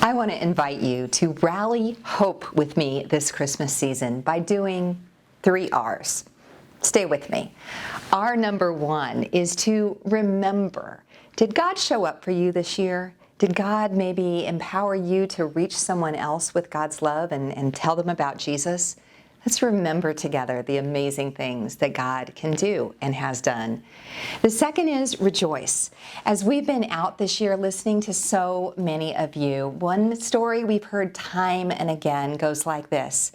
I want to invite you to rally hope with me this Christmas season by doing 3 R's. Stay with me. R number 1 is to remember. Did God show up for you this year? Did God maybe empower you to reach someone else with God's love and tell them about Jesus? Let's remember together the amazing things that God can do and has done. The second is rejoice. As we've been out this year listening to so many of you, one story we've heard time and again goes like this.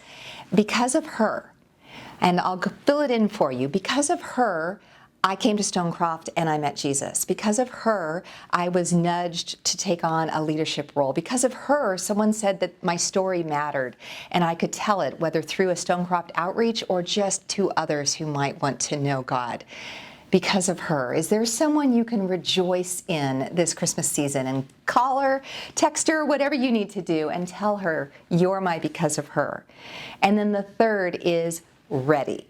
Because of her, and I'll fill it in for you, because of her, I came to Stonecroft and I met Jesus. Because of her, I was nudged to take on a leadership role. Because of her, someone said that my story mattered and I could tell it, whether through a Stonecroft outreach or just to others who might want to know God. Because of her. Is there someone you can rejoice in this Christmas season and call her, text her, whatever you need to do and tell her you're my because of her? And then the third is ready.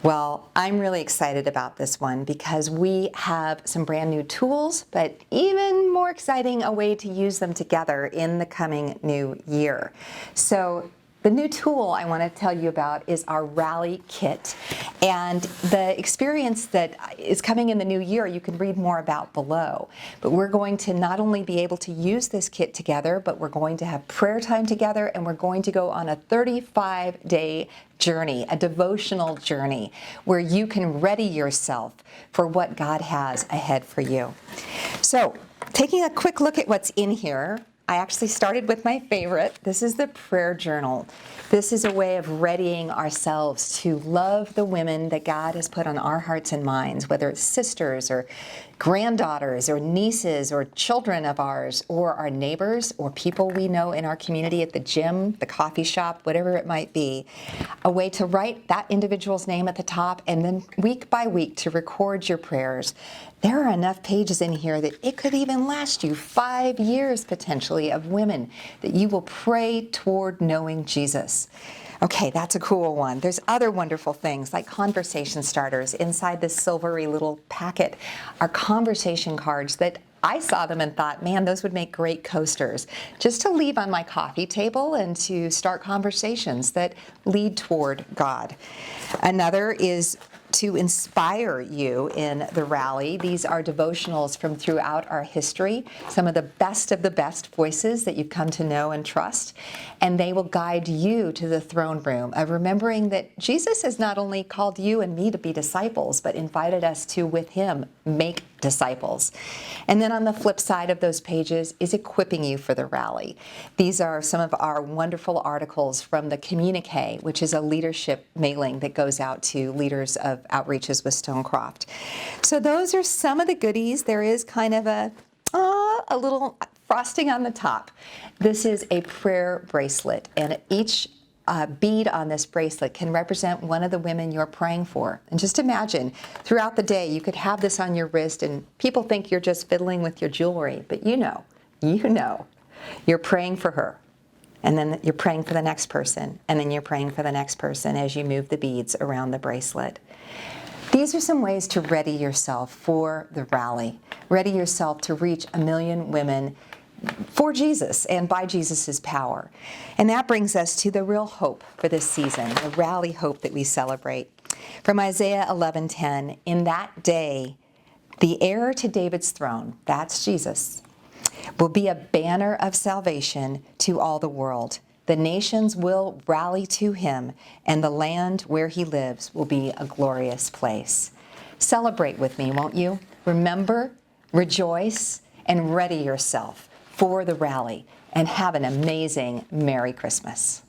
Well, I'm really excited about this one because we have some brand new tools, but even more exciting, a way to use them together in the coming new year. So the new tool I want to tell you about is our Rally Kit. And the experience that is coming in the new year, you can read more about below. But we're going to not only be able to use this kit together, but we're going to have prayer time together, and we're going to go on a 35-day journey, a devotional journey, where you can ready yourself for what God has ahead for you. So, taking a quick look at what's in here, I actually started with my favorite. This is the prayer journal. This is a way of readying ourselves to love the women that God has put on our hearts and minds, whether it's sisters or granddaughters or nieces or children of ours or our neighbors or people we know in our community at the gym, the coffee shop, whatever it might be. A way to write that individual's name at the top and then week by week to record your prayers. There are enough pages in here that it could even last you 5 years potentially of women that you will pray toward knowing Jesus. Okay, that's a cool one. There's other wonderful things like conversation starters. Inside this silvery little packet are conversation cards that I saw them and thought, man, those would make great coasters just to leave on my coffee table and to start conversations that lead toward God. Another is to inspire you in the rally. These are devotionals from throughout our history, some of the best voices that you've come to know and trust, and they will guide you to the throne room of remembering that Jesus has not only called you and me to be disciples, but invited us to, with him, make disciples. And then on the flip side of those pages is equipping you for the rally. These are some of our wonderful articles from the Communique, which is a leadership mailing that goes out to leaders of outreaches with Stonecroft. So those are some of the goodies. There is kind of a little frosting on the top. This is a prayer bracelet, and each bead on this bracelet can represent one of the women you're praying for. And just imagine, throughout the day, you could have this on your wrist and people think you're just fiddling with your jewelry, but you know, you're praying for her. And then you're praying for the next person, and then you're praying for the next person as you move the beads around the bracelet. These are some ways to ready yourself for the rally. Ready yourself to reach 1 million women for Jesus and by Jesus' power. And that brings us to the real hope for this season, the rally hope that we celebrate. From Isaiah 11:10, in that day, the heir to David's throne, that's Jesus, will be a banner of salvation to all the world. The nations will rally to him, and the land where he lives will be a glorious place. Celebrate with me, won't you? Remember, rejoice, and ready yourself for the rally, and have an amazing Merry Christmas.